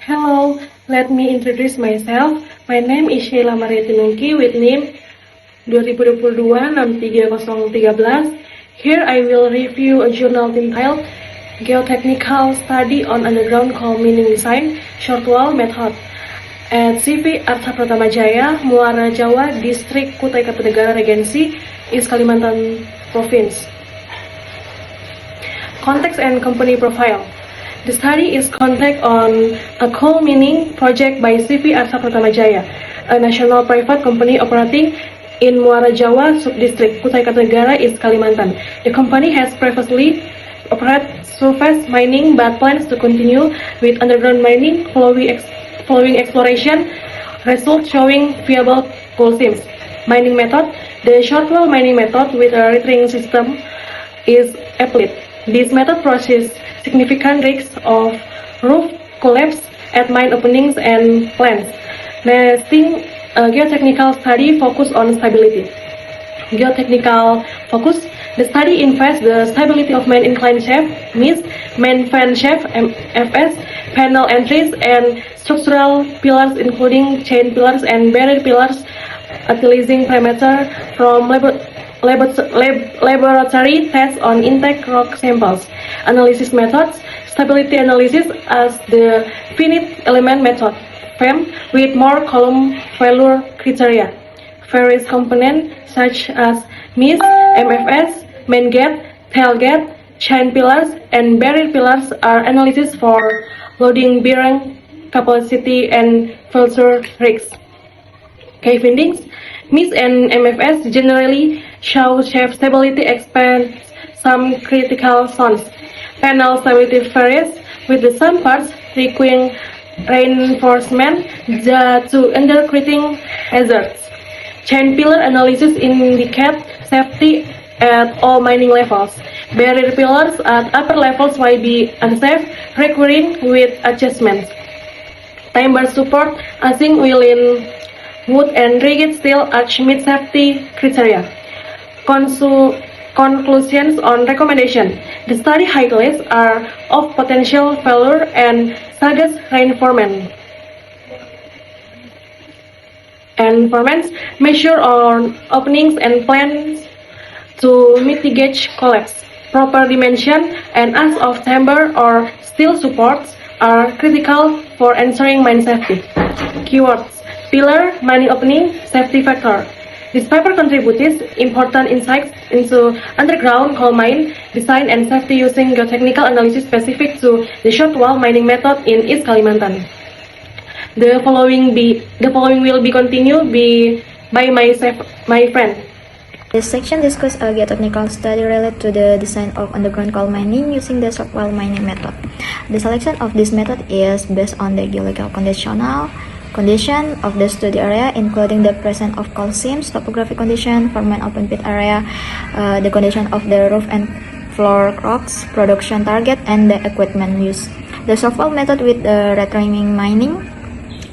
Hello, let me introduce myself. My name is Sheila Maria Tinungki with name 2022-63013. Here I will review a journal entitled Geotechnical Study on Underground Coal Mining Design Shortwall Method at CV Arta Pratama Jaya, Muara Jawa, District Kutai Kartanegara Regency, East Kalimantan Province. Context and company profile. The study is conducted on a coal mining project by CV Arta Pratama Jaya, a national private company operating in Muara Jawa Subdistrict, Kutai Kartanegara, East Kalimantan. The company has previously operated surface mining but plans to continue with underground mining following exploration results showing viable coal seams. Mining method. The shortwall mining method with a retaining system is applied. This method poses significant risks of roof collapse at mine openings and plants. Nesting geotechnical study focus on stability. Geotechnical focus. The study investigates the stability of main incline shaft, MIS, main fan shaft, MFS, panel entries, and structural pillars including chain pillars and barrier pillars, utilizing parameters from laboratory tests on intake rock samples. Analysis methods. Stability analysis as the finite element method, FEM, with more column failure criteria. Various components such as MIS, MFS, main gate, tail gate, chain pillars, and barrier pillars are analysis for loading bearing capacity and failure risks. Key findings. MIS and MFS generally show shaft stability expands some critical zones. Panel stability varies, with the some parts requiring reinforcement to undercutting hazards. Chain pillar analysis indicates safety at all mining levels. Barrier pillars at upper levels might be unsafe, requiring with adjustments. Timber support asing within wood and rigid steel arch meet safety criteria. Conclusions on recommendation. The study highlights are of potential failure and suggests reinforcement. Measure on openings and plans to mitigate collapse. Proper dimension and use of timber or steel supports are critical for ensuring mine safety. Keywords: pillar, mining opening, safety factor. This paper contributes important insights into underground coal mine design and safety using geotechnical analysis specific to the shortwall mining method in East Kalimantan. The following will be continued by my friend. This section discusses a geotechnical study related to the design of underground coal mining using the shortwall mining method. The selection of this method is based on the geological condition of the study area, including the presence of coal seams, topographic condition for main open pit area, the condition of the roof and floor rocks, production target, and the equipment used. The shortwall method with the retaining mining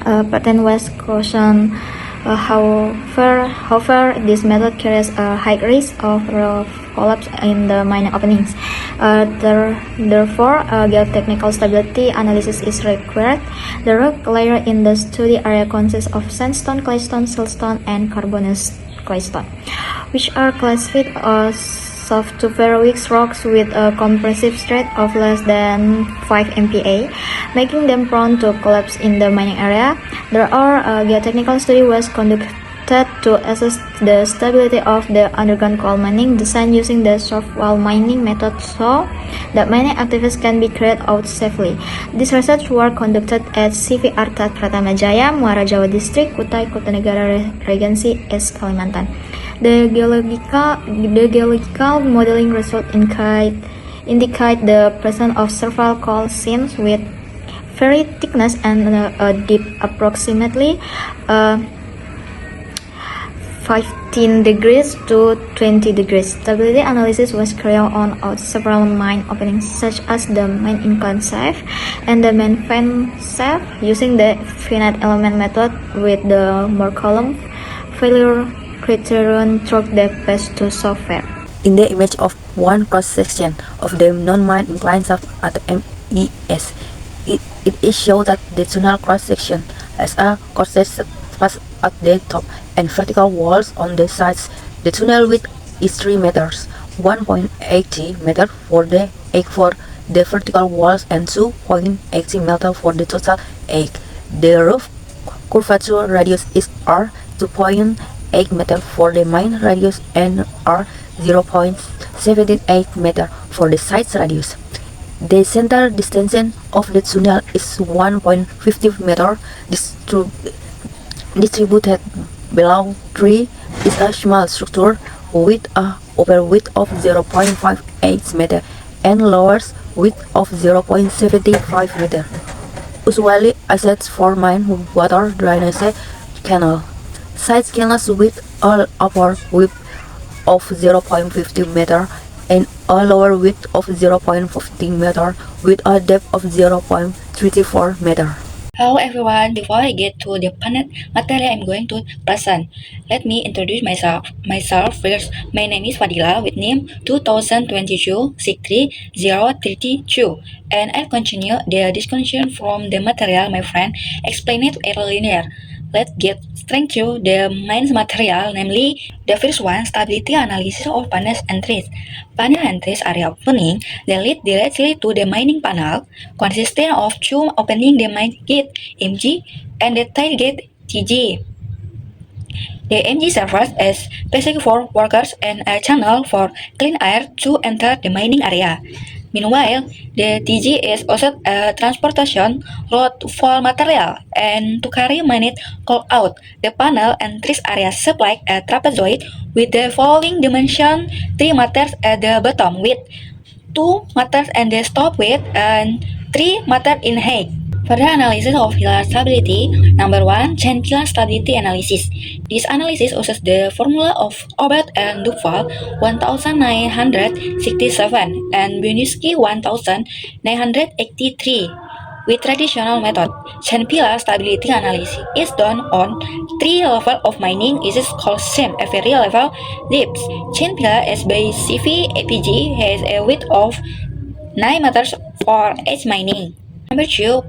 pattern was cautioned. However, this method carries a high risk of roof collapse in the mining openings. Therefore, geotechnical stability analysis is required. The rock layer in the study area consists of sandstone, claystone, siltstone, and carbonate claystone, which are classified as soft to very weak rocks with a compressive strength of less than 5 MPa, making them prone to collapse in the mining area. There are geotechnical study was conducted to assess the stability of the underground coal mining design using the shortwall mining method so that mining activities can be carried out safely. This research was conducted at CV Arta Pratama Jaya, Muara Jawa District, Kutai Kartanegara Regency, East Kalimantan. The geological modeling result indicate the presence of several coal seams with very thickness and a depth approximately 15 degrees to 20 degrees. Stability analysis was carried on at several mine openings, such as the main incline shaft and the main fan shaft, using the finite element method with the Moore column failure criterion through the PES2 software. In the image of one cross-section of the non-mine incline shaft at MES, it is shown that the tunnel cross-section has a corset space at the top and vertical walls on the sides. The tunnel width is 3 meters, 1.80 meter for the vertical walls and 2.80 meter for the total height. The roof curvature radius is R 2.8 meter for the main radius and R 0.78 meter for the side radius. The center distance of the tunnel is 1.50 meter. Distributed below 3 is a small structure with a upper width of 0.58 meter and lower width of 0.75 meter. Usually assets for mine water drainage canal. Side canals with a upper width of 0.50 meter and a lower width of 0.15 meter with a depth of 0.34 meter. Hello everyone, before I get to the panel material I'm going to present, let me introduce myself first. My name is Fadila with name 2022-63032, and I'll continue the discussion from the material my friend explained it earlier. Let's get straight to the main material, namely the first one, stability analysis of panels and trees. Panel and trees area opening that lead directly to the mining panel, consisting of two opening the mine gate MG and the tail gate TG. The MG serves as passage for workers and a channel for clean air to enter the mining area. Meanwhile, the TG is also a transportation route for material and to carry mined coal out. The panel and trees area supply a trapezoid with the following dimension: 3 meters at the bottom width, 2 meters at the top width, and 3 meters in height. Further analysis of pillar stability. Number 1, chain pillar stability analysis. This analysis uses the formula of Obert and Duval 1967 and Buniski 1983. With traditional method, chain pillar stability analysis is done on 3 levels of mining. It is called same every level depths. Chain pillar S by CV APG has a width of 9 meters for each mining. Number 2,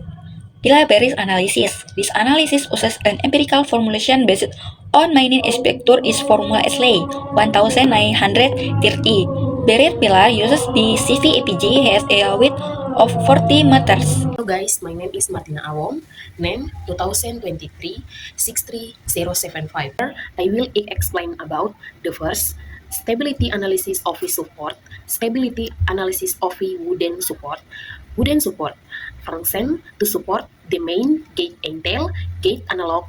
pillar bearing analysis. This analysis uses an empirical formulation based on mining inspector is formula SLA 1930. Barrier pillar uses the CVAPG has a width of 40 meters. Hello guys, my name is Martina Awong, name 2023-63075. I will explain about the first, stability analysis of a support, stability analysis of a wooden support. Wooden support function to support the main gate entail, gate analog,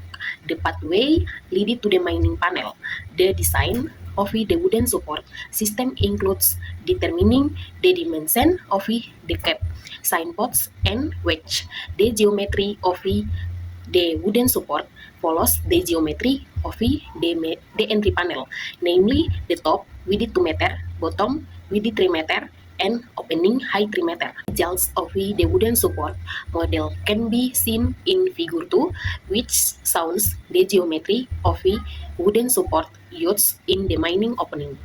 the pathway leading to the mining panel. The design of the wooden support system includes determining the dimension of the cap, signposts, and wedge. The geometry of the wooden support follows the geometry of the entry panel, namely the top with 2 meter, bottom with 3 meter, and opening height 3 meter. Results of the wooden support model can be seen in figure 2, which shows the geometry of the wooden support used in the mining opening.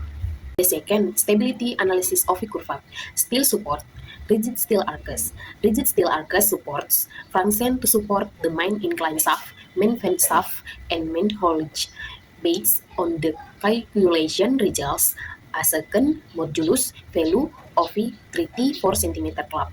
The second, stability analysis of a curved steel support. Rigid steel arches. Rigid steel arches supports function to support the main incline shaft, main fan shaft, and main haulage. Based on the calculation results, a second modulus value of a 34 cm club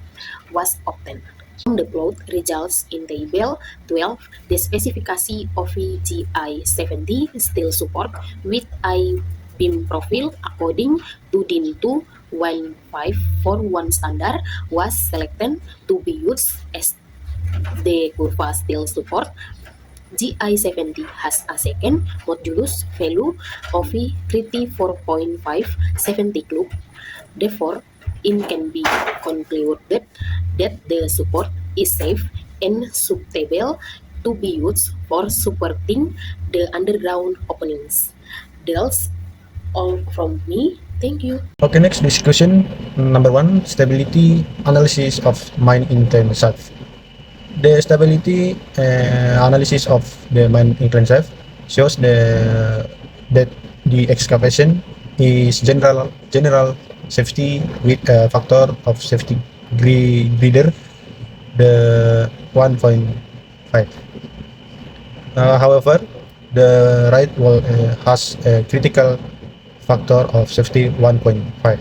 was obtained. From the plot results in table 12, the specification of a GI-70 steel support with a beam profile according to DIN 21541 standard was selected to be used as the curved steel support. GI-70 has a second modulus value of 34.570 club. Therefore, it can be concluded that the support is safe and suitable to be used for supporting the underground openings. That's all from me. Thank you. Okay, next discussion. Number one, stability analysis of mine incline shaft. The stability analysis of the mine incline shaft shows that the excavation is general safety with a factor of safety greater the 1.5. However, the right wall has a critical factor of safety 1.5.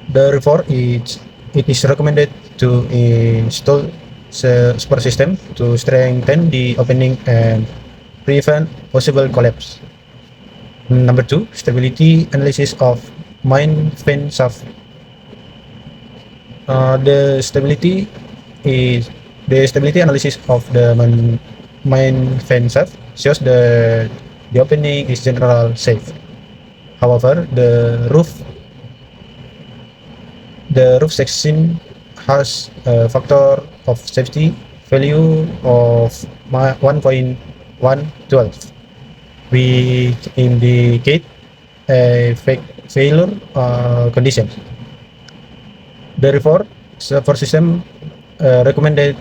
Therefore, it is recommended to install support system to strengthen the opening and prevent possible collapse. Number two, stability analysis of mine fan shaft. The stability is the stability analysis of the mine fan shaft shows the opening is general safe. However, the roof section has a factor of safety value of 1.112, which indicate a failure condition. Therefore, support system recommended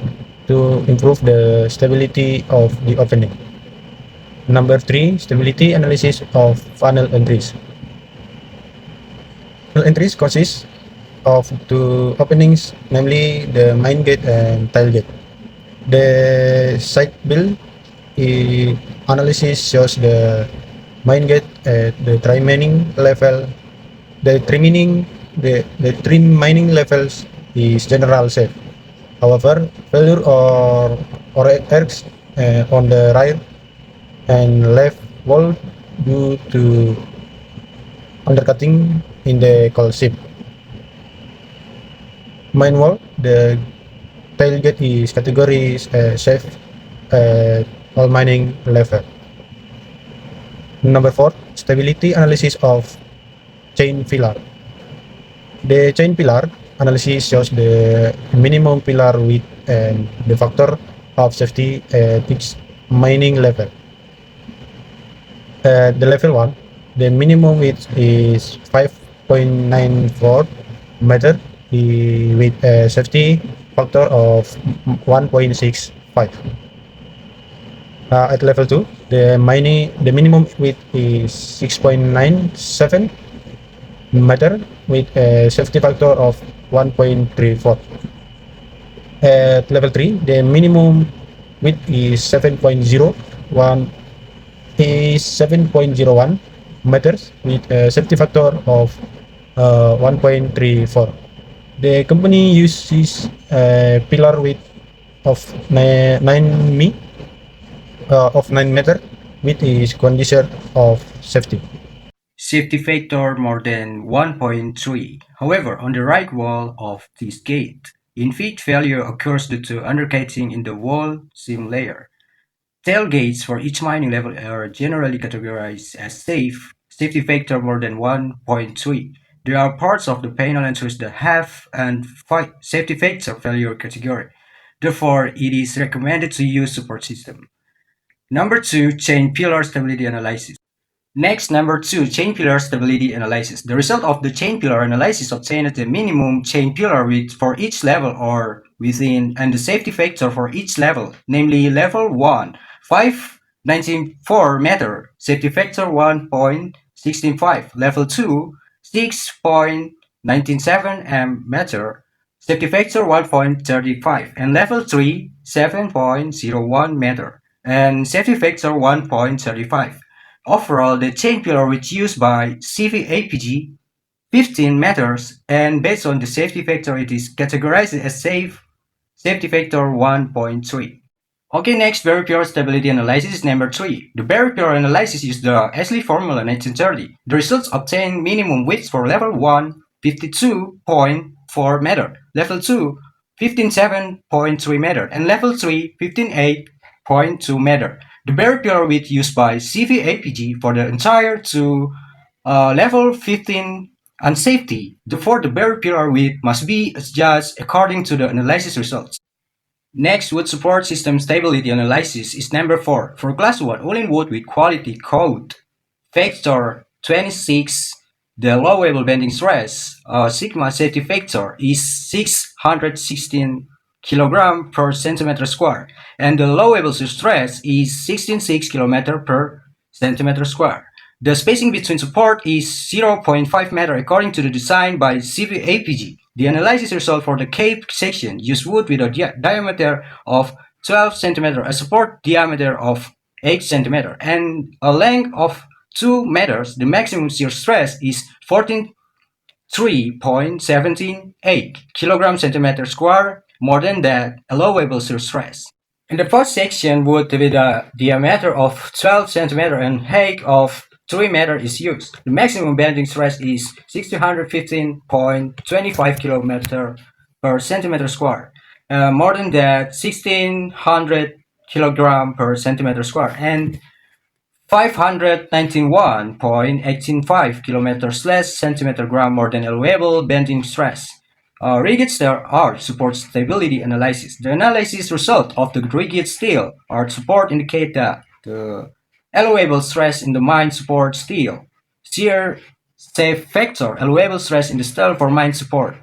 to improve the stability of the opening. Number three, stability analysis of funnel entries. Funnel entries consist of two openings, namely the mine gate and tail gate. The site build analysis shows the mine gate at the trim mining level. The trim mining levels is general safe. However, failure or errors on the right and left wall due to undercutting in the coal ship. Mine wall, the tailgate is category safe at all mining level. Number four, stability analysis of chain pillar. The chain pillar analysis shows the minimum pillar width and the factor of safety at each mining level. At the level 1, the minimum width is 5.94 meter with a safety factor of 1.65. At level 2, the minimum width is 6.97 meter with a safety factor of 1.34. At level 3, the minimum width is 7.01 meters with a safety factor of 1.34. The company uses a pillar width of 9 meter with is condition of safety. Safety factor more than 1.3. However, on the right wall of this gate, in-feed failure occurs due to undercutting in the wall seam layer. Tailgates for each mining level are generally categorized as safe, safety factor more than 1.3. There are parts of the panel entries that have and safety factor failure category. Therefore, it is recommended to use support system. Number 2, chain pillar stability analysis. Next, number 2, chain pillar stability analysis. The result of the chain pillar analysis obtained the minimum chain pillar width for each level or within and the safety factor for each level, namely level 1, 5.94 meter, safety factor 1.165, level 2, 6.97 meter, safety factor 1.35, and level 3, 7.01 meter, and safety factor 1.35. Overall, the chain pillar was used by CVAPG 15 meters, and based on the safety factor, it is categorized as safe, safety factor 1.3. Okay, next, very pure stability analysis is number 3. The very pure analysis used the Ashley formula 1930. The results obtain minimum width for level 1, 52.4 meter, level 2, 15.7.3 meter, and level 3, 15.8.2 meter. The very pure width used by CVAPG for the entire to level 15 and safety. Therefore, the very pure width must be adjusted according to the analysis results. Next, wood support system stability analysis is number 4. For class 1, all in wood with quality code factor 26, the allowable bending stress, sigma safety factor, is 616 kilogram per centimeter square, and the allowable shear stress is 16.6 kilometer per centimeter square. The spacing between support is 0.5 meter according to the design by CVAPG. The analysis result for the cape section used wood with a diameter of 12 cm, a support diameter of 8 cm, and a length of 2 meters. The maximum shear stress is 14.3.178 kilogram centimeter square, more than that allowable shear stress. In the first section, wood with a diameter of 12 cm and height of 3 meters is used. The maximum bending stress is 1615.25 kilometer per centimeter square. More than that, 1600 kilogram per centimeter square, and 591.185 kilometers less centimeter gram more than allowable bending stress. Rigid steel arch support stability analysis. The analysis result of the rigid steel arch support indicate that the allowable stress in the mine support steel, shear safe factor, allowable stress in the steel for mine support,